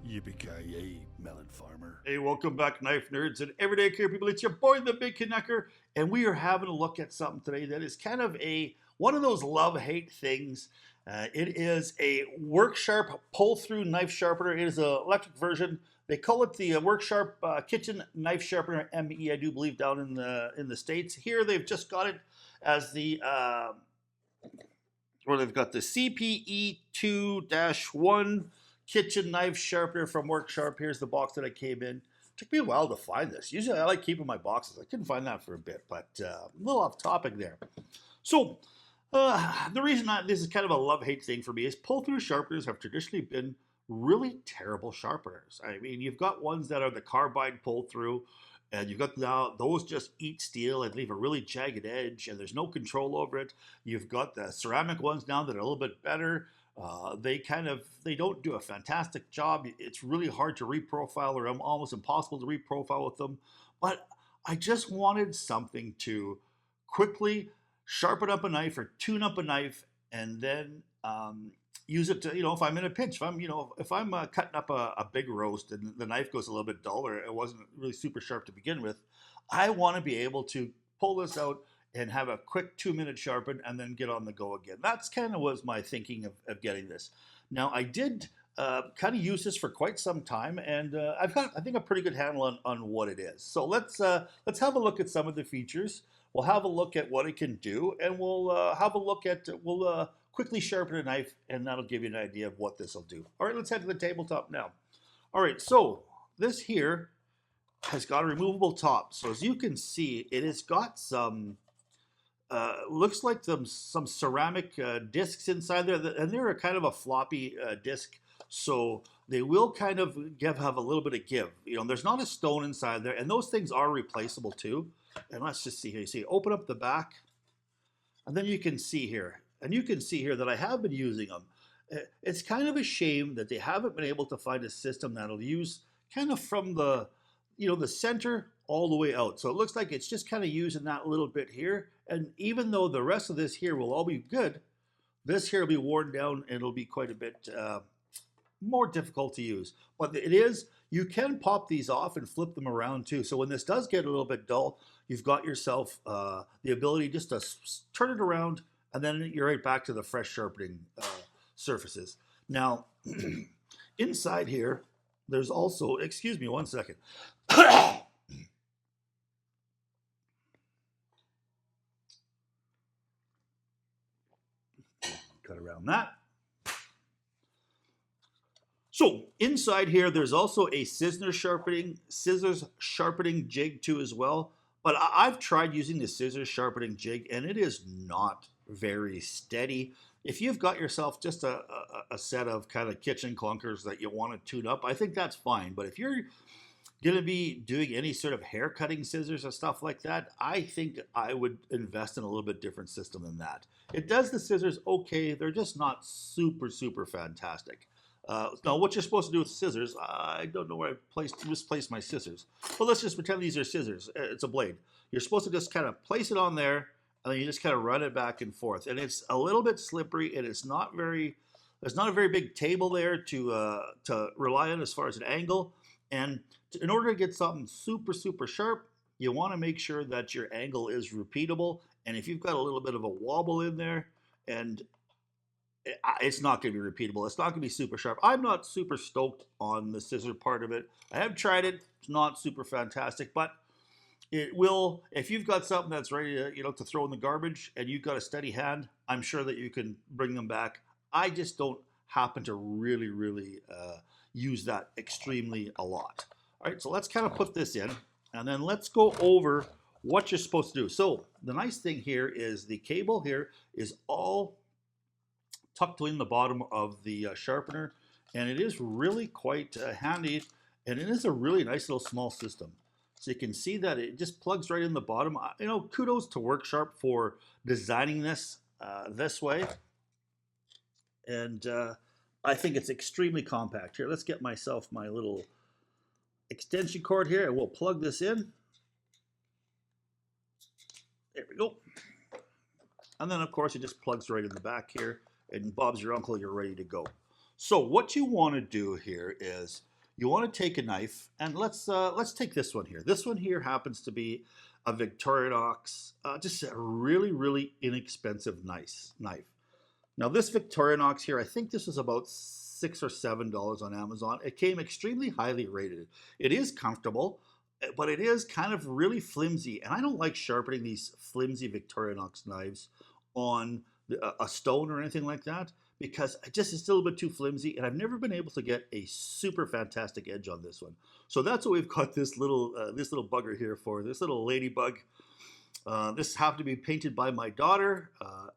Yippee-ki-yay, melon farmer. Hey, welcome back, knife nerds and everyday care people. It's your boy, the Big Canucker, and we are having a look at something today that is kind of one of those love-hate things. It is a Worksharp pull-through knife sharpener. It is an electric version. They call it the Worksharp Kitchen Knife Sharpener ME, I do believe, down in the States. Here, they've just got it as where they've got the CPE 2-1 kitchen knife sharpener from Worksharp. Here's the box that I came in. It took me a while to find this. Usually I like keeping my boxes. I couldn't find that for a bit, but a little off topic there. So the reason this is kind of a love-hate thing for me is pull-through sharpeners have traditionally been really terrible sharpeners. I mean, you've got ones that are the carbide pull-through, and you've got now those just eat steel and leave a really jagged edge, and there's no control over it. You've got the ceramic ones now that are a little bit better. They don't do a fantastic job. It's really hard to reprofile, or almost impossible to reprofile with them. But I just wanted something to quickly sharpen up a knife or tune up a knife, and then use it to, if I'm in a pinch, if I'm cutting up a big roast and the knife goes a little bit dull or it wasn't really super sharp to begin with, I want to be able to pull this out and have a quick 2-minute sharpen and then get on the go again. That's kind of was my thinking of getting this. Now I did kind of use this for quite some time, and I've got, I think, a pretty good handle on what it is. So let's have a look at some of the features. We'll have a look at what it can do, and we'll have a look at quickly sharpen a knife, and that'll give you an idea of what this will do. All right, let's head to the tabletop now. All right, so this here has got a removable top. So as you can see, it has got some looks like some ceramic discs inside there, and they're a kind of a floppy disc, so they will kind of have a little bit of give. There's not a stone inside there, and those things are replaceable too. And let's just see here. You see, open up the back, and then you can see here, that I have been using them. It's kind of a shame that they haven't been able to find a system that'll use kind of from the center all the way out. So it looks like it's just kind of using that little bit here. And even though the rest of this here will all be good, this here will be worn down and it'll be quite a bit more difficult to use. But you can pop these off and flip them around too. So when this does get a little bit dull, you've got yourself the ability just to turn it around, and then you're right back to the fresh sharpening surfaces. Now, inside here, there's also, excuse me one second. Cut around that. So inside here, there's also a scissors sharpening jig too as well. But I've tried using the scissors sharpening jig, and it is not very steady. If you've got yourself just a set of kind of kitchen clunkers that you want to tune up, I think that's fine. But if you're going to be doing any sort of hair cutting scissors or stuff like that, I think I would invest in a little bit different system than that. It does the scissors okay. They're just not super, super fantastic. Now, what you're supposed to do with scissors, I don't know where I misplaced my scissors. But let's just pretend these are scissors. It's a blade. You're supposed to just kind of place it on there, and then you just kind of run it back and forth. And it's a little bit slippery, and there's not a very big table there to rely on as far as an angle. And in order to get something super, super sharp, you want to make sure that your angle is repeatable. And if you've got a little bit of a wobble in there, and it's not going to be repeatable. It's not going to be super sharp. I'm not super stoked on the scissor part of it. I have tried it. It's not super fantastic, but it will. If you've got something that's ready to throw in the garbage and you've got a steady hand, I'm sure that you can bring them back. I just don't happen to really use that extremely a lot. All right, so let's kind of put this in, and then let's go over what you're supposed to do. So the nice thing here is the cable here is all tucked in the bottom of the sharpener, and it is really quite handy, and it is a really nice little small system. So you can see that it just plugs right in the bottom. Kudos to Worksharp for designing this this way, and I think it's extremely compact. Here, let's get myself my little extension cord here, and we'll plug this in. There we go. And then, of course, it just plugs right in the back here, and Bob's your uncle, you're ready to go. So what you want to do here is you want to take a knife, and let's take this one here. This one here happens to be a Victorinox, just a really, really inexpensive, nice knife. Now this Victorinox here, I think this is about $6 or $7 on Amazon. It came extremely highly rated. It is comfortable, but it is kind of really flimsy, and I don't like sharpening these flimsy Victorinox knives on a stone or anything like that because it's a little bit too flimsy, and I've never been able to get a super fantastic edge on this one. So that's what we've got this little bugger here for, this little ladybug. This happened to be painted by my daughter,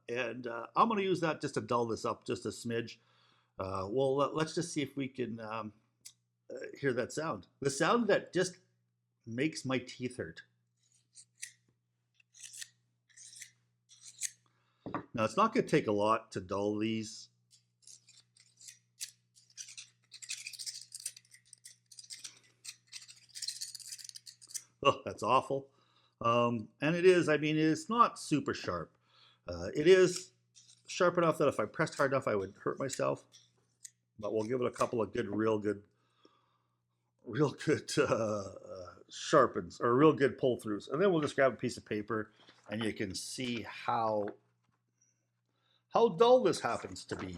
and I'm going to use that just to dull this up just a smidge. Let's just see if we can hear that sound. The sound that just makes my teeth hurt. Now, it's not going to take a lot to dull these. Oh, that's awful. And it is, I mean, it's not super sharp. It is sharp enough that if I pressed hard enough, I would hurt myself. But we'll give it a couple of real good sharpens, or real good pull throughs. And then we'll just grab a piece of paper, and you can see how dull this happens to be.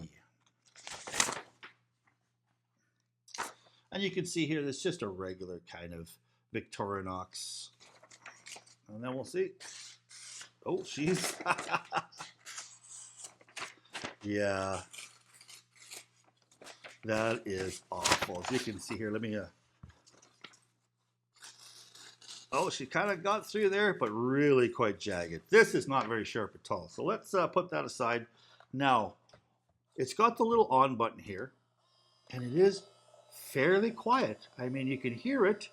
And you can see here, this is just a regular kind of Victorinox. And then we'll see. Oh, she's... yeah. That is awful. As you can see here, let me... Oh, she kind of got through there, but really quite jagged. This is not very sharp at all. So let's put that aside. Now, it's got the little on button here, and it is fairly quiet. I mean, you can hear it,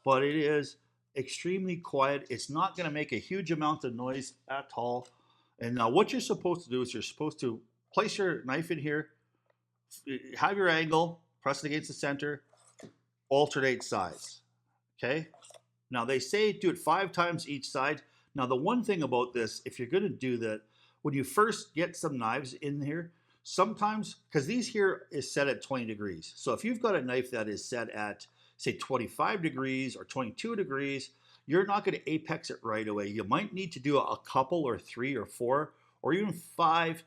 but it is extremely quiet. It's not going to make a huge amount of noise at all. And now what you're supposed to do is you're supposed to place your knife in here, have your angle, press it against the center, alternate sides. Okay? Now they say do it 5 times each side. Now the one thing about this, if you're going to do that, when you first get some knives in here, sometimes, because these here is set at 20 degrees. So if you've got a knife that is set at, say, 25 degrees or 22 degrees, you're not going to apex it right away. You might need to do a couple or 3 or 4 or even 5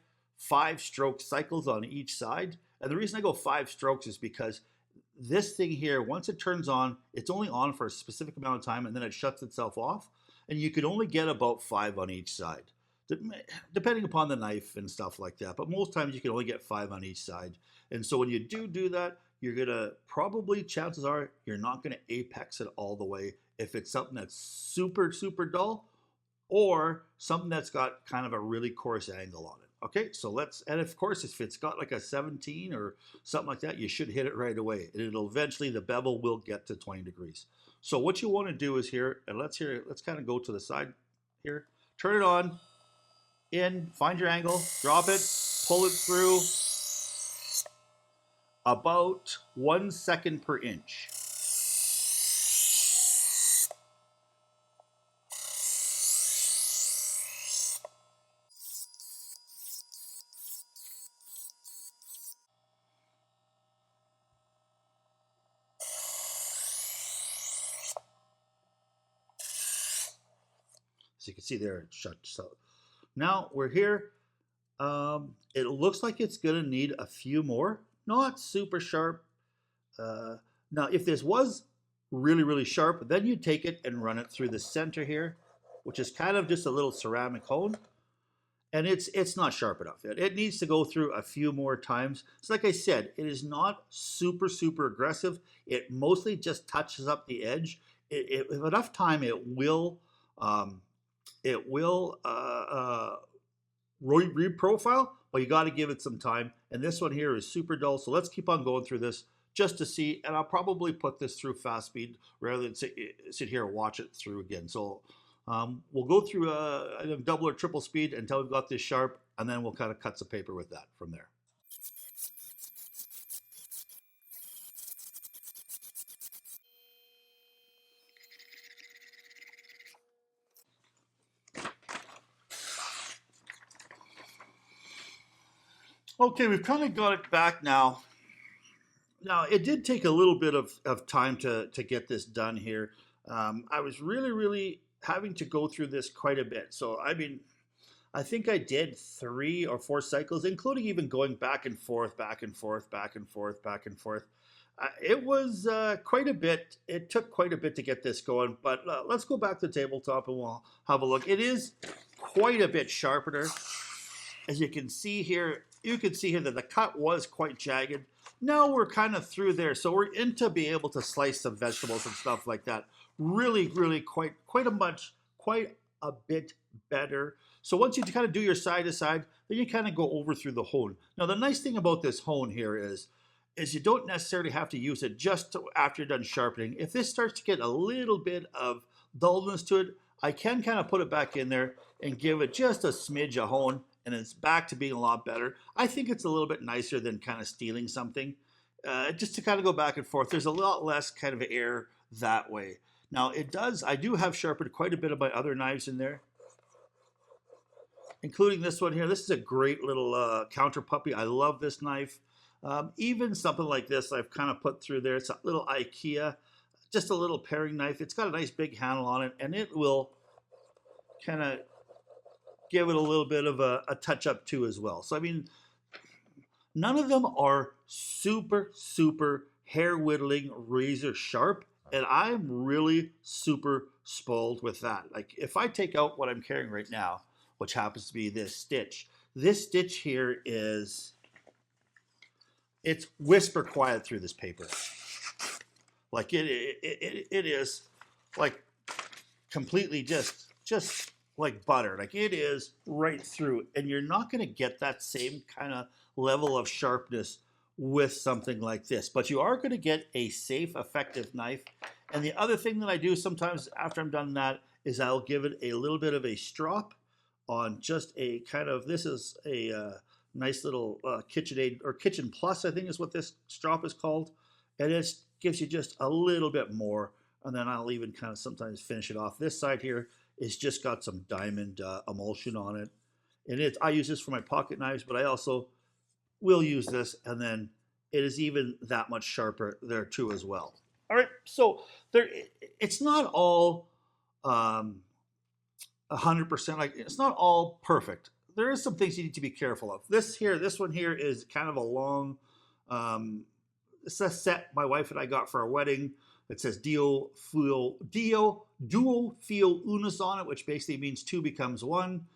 stroke cycles on each side. And the reason I go 5 strokes is because this thing here, once it turns on, it's only on for a specific amount of time, and then it shuts itself off. And you can only get about 5 on each side, depending upon the knife and stuff like that. But most times you can only get 5 on each side. And so when you do that, you're going to probably, chances are, you're not going to apex it all the way if it's something that's super, super dull or something that's got kind of a really coarse angle on it. Okay, so and of course, if it's got like a 17 or something like that, you should hit it right away. It'll eventually, the bevel will get to 20 degrees. So what you want to do is here, and let's kind of go to the side here, turn it on, in, find your angle, drop it, pull it through about 1 second per inch. So you can see there, it shut. So now we're here. It looks like it's going to need a few more. Not super sharp. Now, if this was really, really sharp, then you take it and run it through the center here, which is kind of just a little ceramic hone. And it's not sharp enough yet. It needs to go through a few more times. So like I said, it is not super, super aggressive. It mostly just touches up the edge. With enough time, it will reprofile, but you got to give it some time. And this one here is super dull. So let's keep on going through this just to see. And I'll probably put this through fast speed rather than sit here and watch it through again. So we'll go through double or triple speed until we've got this sharp, and then we'll kind of cut some paper with that from there. Okay, we've kind of got it back now. Now, it did take a little bit of time to get this done here. I was really having to go through this quite a bit. So, I mean, I think I did 3 or 4 cycles, including even going back and forth, back and forth, back and forth, back and forth. It was quite a bit. It took quite a bit to get this going, but let's go back to the tabletop and we'll have a look. It is quite a bit sharpener. As you can see here, that the cut was quite jagged. Now we're kind of through there, so we're into being able to slice some vegetables and stuff like that. Really quite a bit better. So once you kind of do your side to side, then you kind of go over through the hone. Now the nice thing about this hone here is you don't necessarily have to use it just after you're done sharpening. If this starts to get a little bit of dullness to it, I can kind of put it back in there and give it just a smidge of hone, and it's back to being a lot better. I think it's a little bit nicer than kind of stealing something. Just to kind of go back and forth, there's a lot less kind of air that way. Now I do have sharpened quite a bit of my other knives in there, including this one here. This is a great little counter puppy. I love this knife. Even something like this I've kind of put through there. It's a little IKEA, just a little paring knife. It's got a nice big handle on it, and it will kind of give it a little bit of a touch up too as well. So I mean, none of them are super hair whittling razor sharp, and I'm really super spoiled with that. Like if I take out what I'm carrying right now, which happens to be this stitch here it's whisper quiet through this paper. Like it is like completely just like butter. Like it is right through, and you're not going to get that same kind of level of sharpness with something like this, but you are going to get a safe, effective knife. And the other thing that I do sometimes after I'm done that is I'll give it a little bit of a strop on just a kind of, this is a nice little KitchenAid or Kitchen Plus, I think is what this strop is called. And it gives you just a little bit more. And then I'll even kind of sometimes finish it off. This side here is just got some diamond emulsion on it. And I use this for my pocket knives, but I also will use this, and then it is even that much sharper there too as well. All right, so it's not all 100%. Like it's not all perfect. There is some things you need to be careful of. This one here is kind of a long. It's a set my wife and I got for our wedding. It says Duo Fio Unus on it, which basically means two becomes one.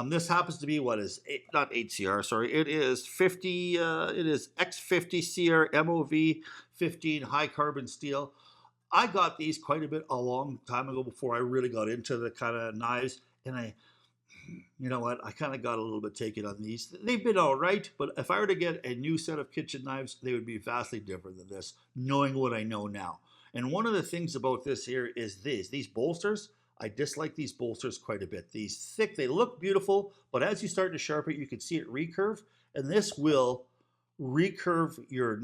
This happens to be what is not 8CR, sorry. It is 50. It is X50 CR MOV 15 high carbon steel. I got these quite a bit a long time ago before I really got into the kind of knives, and you know what? I kind of got a little bit taken on these. They've been all right, but if I were to get a new set of kitchen knives, they would be vastly different than this, knowing what I know now. And one of the things about this here is these bolsters. I dislike these bolsters quite a bit. These thick, they look beautiful, but as you start to sharpen it, you can see it recurve, and this will recurve your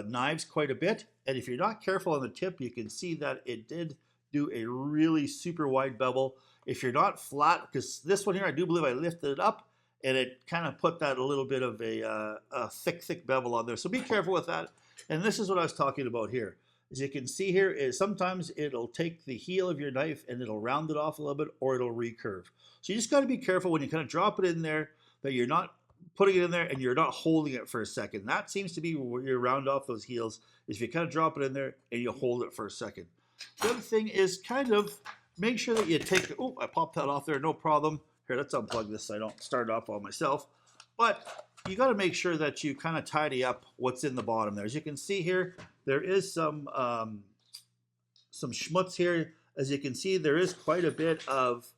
knives quite a bit. And if you're not careful on the tip, you can see that it did do a really super wide bevel. If you're not flat, because this one here, I do believe I lifted it up, and it kind of put that a little bit of a thick bevel on there. So be careful with that. And this is what I was talking about here. As you can see here, is sometimes it'll take the heel of your knife and it'll round it off a little bit, or it'll recurve. So you just got to be careful when you kind of drop it in there that you're not putting it in there and you're not holding it for a second. That seems to be where you round off those heels, is if you kind of drop it in there and you hold it for a second. The other thing is kind of make sure that you take, oh, I popped that off there, no problem. Here, let's unplug this so I don't start it off all myself. But you got to make sure that you kind of tidy up what's in the bottom there. As you can see here, there is some schmutz here. As you can see, there is quite a bit of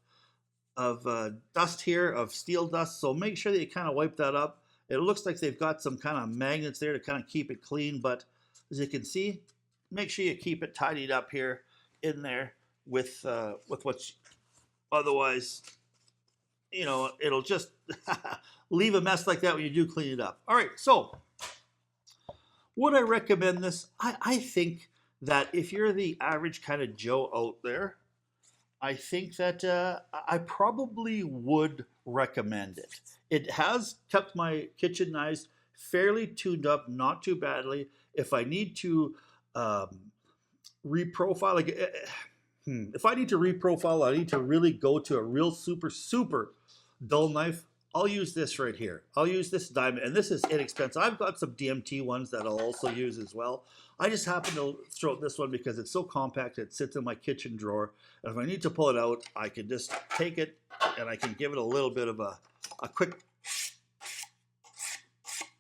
dust here, of steel dust. So make sure that you kind of wipe that up. It looks like they've got some kind of magnets there to kind of keep it clean. But as you can see, make sure you keep it tidied up here in there with what's otherwise, you know, it'll just leave a mess like that when you do clean it up. All right, so would I recommend this? I think that if you're the average kind of Joe out there, I think that I probably would recommend it. It has kept my kitchen knives fairly tuned up, not too badly. If I need to reprofile, like if I need to reprofile, I need to really go to a real super dull knife. I'll use this right here. I'll use this diamond, and this is inexpensive. I've got some DMT ones that I'll also use as well. I just happen to throw out this one because it's so compact. It sits in my kitchen drawer, and if I need to pull it out, I can just take it and I can give it a little bit of a quick,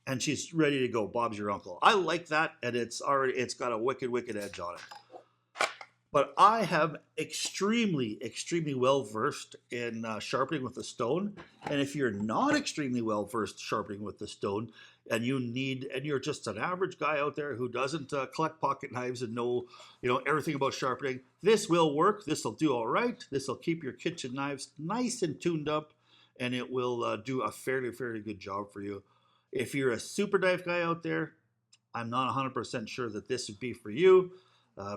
and she's ready to go. Bob's your uncle. I like that, and it's got a wicked edge on it. But I have extremely well versed in sharpening with the stone. And if you're not extremely well versed sharpening with the stone, and you're just an average guy out there who doesn't collect pocket knives and know everything about sharpening, this will work. This will do all right. This will keep your kitchen knives nice and tuned up, and it will do a fairly good job for you. If you're a super knife guy out there, I'm not 100% sure that this would be for you.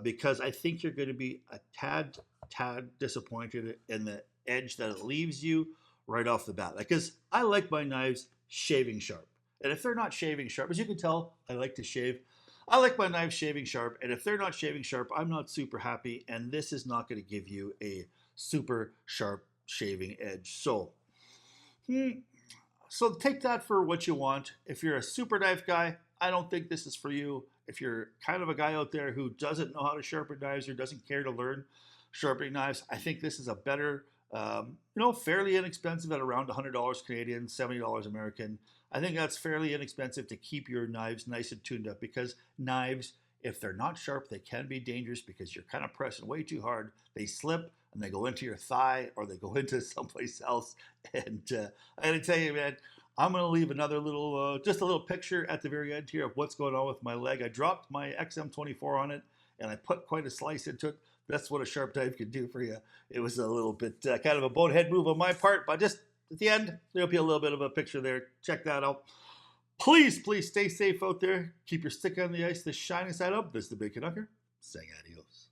Because I think you're going to be a tad disappointed in the edge that it leaves you right off the bat. Because I like my knives shaving sharp. And if they're not shaving sharp, as you can tell, I like to shave. I like my knives shaving sharp. And if they're not shaving sharp, I'm not super happy. And this is not going to give you a super sharp shaving edge. So take that for what you want. If you're a super knife guy, I don't think this is for you. If you're kind of a guy out there who doesn't know how to sharpen knives or doesn't care to learn sharpening knives, I think this is a better, fairly inexpensive at around $100 Canadian, $70 American. I think that's fairly inexpensive to keep your knives nice and tuned up, because knives, if they're not sharp, they can be dangerous because you're kind of pressing way too hard. They slip and they go into your thigh or they go into someplace else. And I gotta tell you, man, I'm going to leave another little, just a little picture at the very end here of what's going on with my leg. I dropped my XM24 on it, and I put quite a slice into it. That's what a sharp knife can do for you. It was a little bit kind of a bonehead move on my part, but just at the end, there'll be a little bit of a picture there. Check that out. Please stay safe out there. Keep your stick on the ice, the shiny side up. This is the Big Canucker saying adios.